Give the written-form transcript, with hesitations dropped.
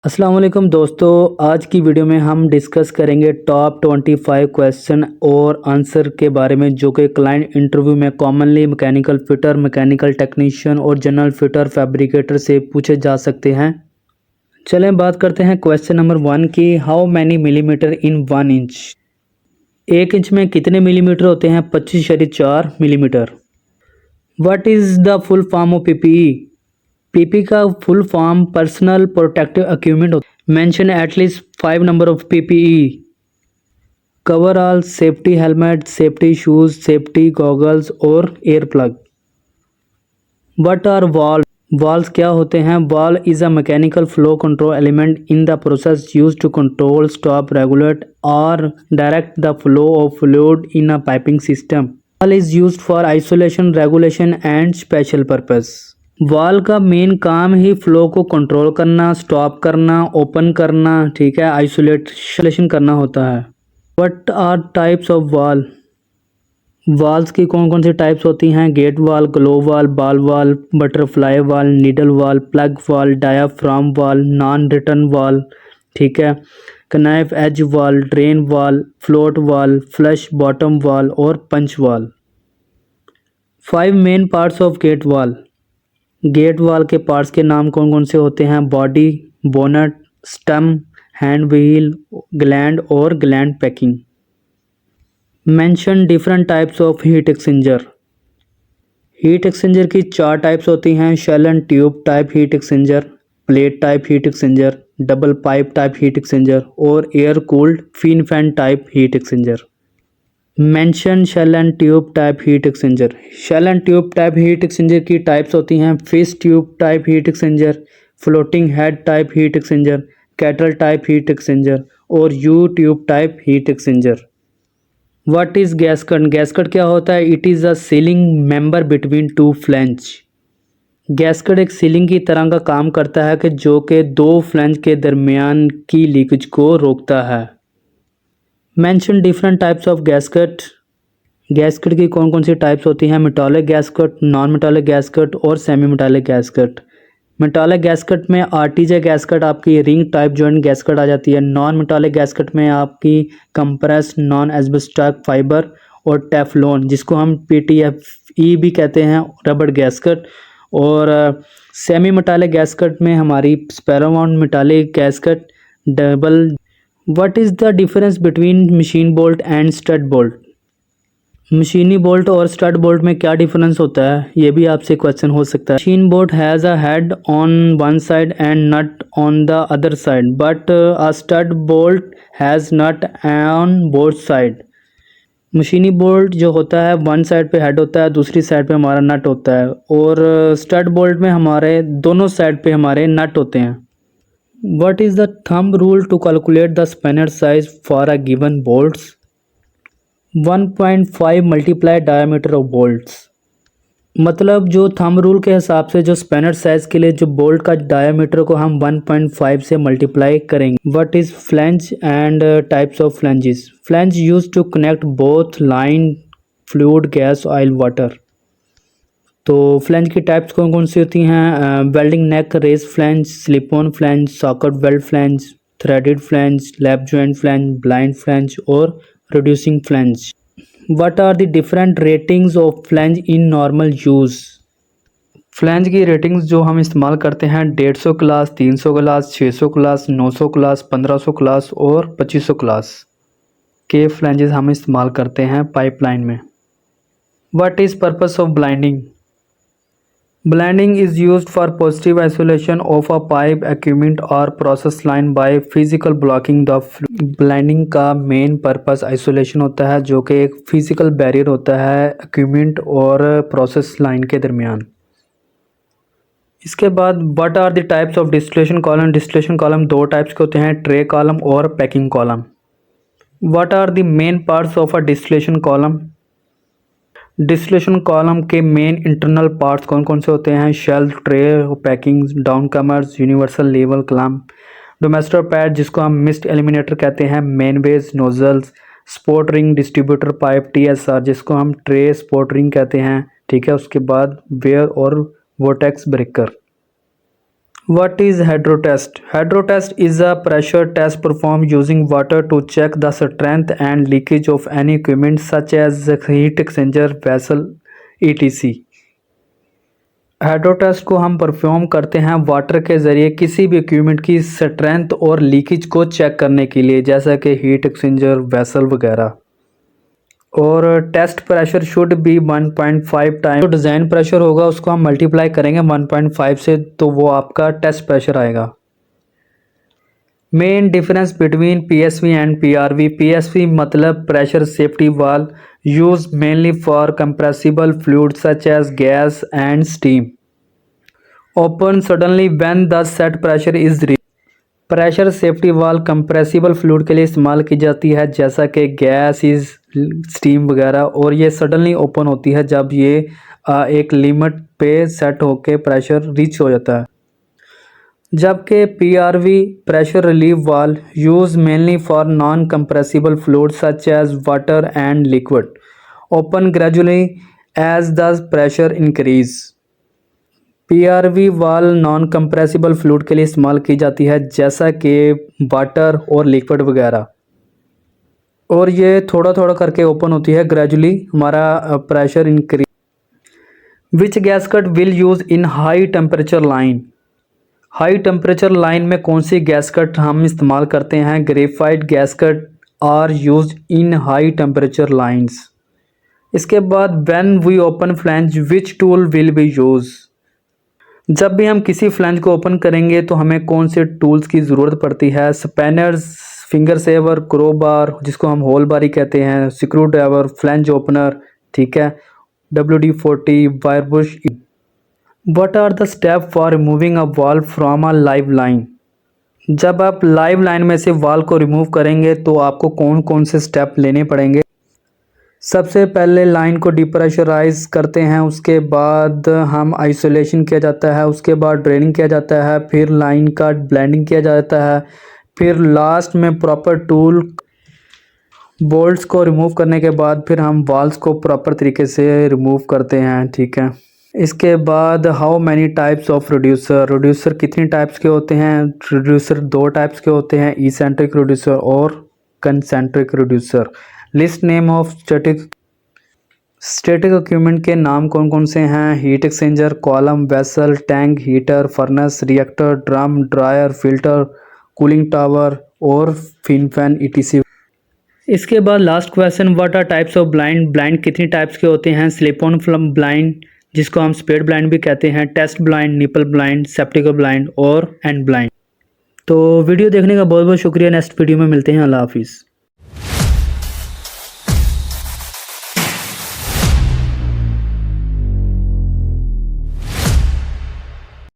अस्सलाम वालेकुम दोस्तों, आज की वीडियो में हम डिस्कस करेंगे टॉप 25 क्वेश्चन और आंसर के बारे में जो कि क्लाइंट इंटरव्यू में commonly mechanical fitter, mechanical technician और जनरल फिटर फैब्रिकेटर से पूछे जा सकते हैं। चलें बात करते हैं क्वेश्चन नंबर 1 की। How many millimetre in 1 inch? 1 inch में कितने मिलीमीटर होते हैं? 25.4 millimetre. What is the full form of PPE? PP का full form personal protective equipment होता है। Mention at least 5 number of PPE. Cover all, safety helmet, safety shoes, safety goggles और air plug. What are valve? Valves क्या होते हैं? Valve is a mechanical flow control element in the process used to control, stop, regulate और direct the flow of fluid in a piping system. Valve is used for isolation, regulation and special purpose. Valve का main काम ही flow को control करना, stop करना, open करना, ठीक है, आइसोलेशन करना होता है। What are types of valve? Valves की कौन कौन सी टाइप्स होती हैं? Gate valve, globe valve, ball valve, butterfly valve, needle valve, plug valve, diaphragm valve, non return valve, ठीक है, knife edge valve, drain valve, float valve, flush bottom valve और punch valve. 5 main parts of gate valve. Gate valve के parts के नाम कौन कौन से होते हैं? Body, bonnet, stem, hand wheel, gland और gland packing. Mention different types of heat exchanger. Heat exchanger की 4 टाइप्स होती हैं। Shell and tube type heat exchanger, plate type heat exchanger, double pipe type heat exchanger और air cooled fin fan type heat exchanger. Mention shell and tube type heat exchanger. Shell and tube type heat exchanger की types होती हैं fixed tube type heat exchanger, floating head type heat exchanger, kettle type heat exchanger और U tube type heat exchanger. What is gasket? Gasket क्या होता है? It is a sealing member between two flange. Gasket एक sealing की तरह का काम करता है कि जो कि 2 फ्लैंज के दरमियान की लीकेज को रोकता है। Mention different types of gasket. Gasket की कौन कौन सी टाइप्स होती हैं? Metallic gasket, non metallic gasket और semi metallic gasket. Metallic gasket में आरटीजे गैसकट आपकी रिंग टाइप जॉइंट गैसकट आ जाती है। नॉन मेटालिक गैसकट में आपकी कंप्रेस नॉन एस्बेस्टस फाइबर और टेफलॉन, जिसको हम पीटीएफई भी कहते हैं, रबड़ गैसकट। और सेमी मेटालिक गैसकट में हमारी spiral wound metallic gasket double. What is the difference between machine bolt and stud bolt? मशीनी बोल्ट और स्टड बोल्ट में क्या डिफरेंस होता है? ये भी आपसे क्वेश्चन हो सकता है। Machine bolt has a head on one side and nut on the other side, but a stud bolt has nut on both side. मशीनी बोल्ट जो होता है वन साइड पे हेड होता है, दूसरी साइड पे हमारा नट होता है, और स्टड बोल्ट में हमारे दोनों साइड पे हमारे नट होते हैं। What is the thumb rule to calculate the spanner size for a given bolts? 1.5 multiply diameter of bolts. मतलब जो थंब रूल के हिसाब से जो स्पैनर साइज के लिए जो बोल्ट का डायमीटर को हम 1.5 से मल्टीप्लाई करेंगे। What is flange and types of flanges? Flange use to connect both line, fluid, gas, oil, water. तो फ्लैंज की टाइप्स कौन कौन सी होती हैं? Welding neck, raised flange, slip on flange, socket weld flange, threaded flange, lap joint flange, blind flange और reducing flange. What are the different ratings of flange in normal use? Flange की ratings जो हम इस्तेमाल करते हैं 150 class, 300 class, 600 class, 900 class, 1500 class और 2500 class के flanges हम इस्तेमाल करते हैं पाइपलाइन में। What is purpose of blinding? Blinding is used for positive isolation of a pipe, equipment or process line by physical blocking the fluid. Blinding का main purpose isolation होता है, जो कि एक फिजिकल बैरियर होता है इक्विपमेंट और प्रोसेस लाइन के दरमियान। इसके बाद what are the types of distillation column? Distillation column 2 types के होते हैं, ट्रे कॉलम और packing column. What are the main parts of a distillation column? Distillation column के मेन इंटरनल पार्ट्स कौन कौन से होते हैं? Shell, tray, packing, downcomers, universal level clamp, demister pad जिसको हम मिस्ट एलिमिनेटर कहते हैं, main base, nozzles, support ring, distributor pipe, TSR जिसको हम ट्रे स्पोर्ट रिंग कहते हैं, ठीक है। उसके बाद वेयर और vortex breaker. What is hydrotest? Hydrotest is a pressure test performed using water to check the strength and leakage of any equipment such as heat exchanger, vessel, etc. Hydrotest को हम perform करते हैं water के ज़रिए किसी भी equipment की strength और लीकेज को चेक करने के लिए, जैसा कि हीट एक्सचेंजर, वेसल वगैरह। और test pressure should be 1.5 time. जो डिज़ाइन प्रेशर होगा उसको हम मल्टीप्लाई करेंगे 1.5 से, तो वो आपका टेस्ट प्रेशर आएगा। Main difference between PSV and PRV. PSV मतलब pressure safety valve, use mainly for compressible fluid such as gas and steam. Open suddenly when the set pressure is reach. Pressure safety valve compressible fluid के लिए इस्तेमाल की जाती है, जैसा कि gas, is steam वगैरह, और ये सडनली ओपन होती है जब ये एक लिमिट पे सेट होके प्रेशर रीच हो जाता है। जबकि PRV pressure relief valve use mainly for non compressible fluid such as water and liquid, open gradually as the pressure increase. PRV valve non compressible fluid के लिए इस्तेमाल की जाती है, जैसा कि वाटर और लिक्विड वगैरह, और ये थोड़ा थोड़ा करके ओपन होती है ग्रेजुअली, हमारा pressure increase. Which gasket will use in high temperature line. High temperature line में कौन सी गैसकट हम इस्तेमाल करते हैं? Graphite gasket are use in high temperature lines. इसके बाद when we open flange which tool will be use. जब भी हम किसी फ्लैंज को ओपन करेंगे तो हमें कौन से टूल्स की ज़रूरत पड़ती है? स्पैनर्स, फिंगर सेवर, क्रोबार जिसको हम होल बारी कहते हैं, स्क्रू ड्राइवर, फ्लैंज ओपनर, ठीक है, WD-40, wire Bush. What are the steps for removing a valve from a live line? जब आप लाइव लाइन में से वाल्व को रिमूव करेंगे तो आपको कौन कौन से स्टेप लेने पड़ेंगे? सबसे पहले लाइन को डिप्रेशराइज करते हैं, उसके बाद हम आइसोलेशन किया जाता है, उसके बाद ड्रेनिंग किया जाता है, फिर लाइन का ब्लेंडिंग किया जाता है, फिर लास्ट में प्रॉपर टूल बोल्ट्स को रिमूव करने के बाद फिर हम वाल्व्स को प्रॉपर तरीके से रिमूव करते हैं, ठीक है। इसके बाद how many types of reducer. Reducer कितनी टाइप्स के होते हैं? रिड्यूसर 2 टाइप्स के होते हैं, इसेंट्रिक रिड्यूसर और concentric reducer. List name of static equipment के नाम कौन कौन से हैं? Heat exchanger, column, vessel, tank, heater, furnace, reactor, drum, dryer, filter, cooling tower और फिन फैन etc। इसके बाद last question, what are types of blind. Blind कितनी टाइप्स के होते हैं? स्लिप ऑन ब्लाइंड जिसको हम स्पेड ब्लाइंड भी कहते हैं, test blind, nipple blind, spectacle blind और एंड ब्लाइंड। तो वीडियो देखने का बहुत बहुत शुक्रिया। नेक्स्ट वीडियो में मिलते हैं। अल्लाह हाफिज़।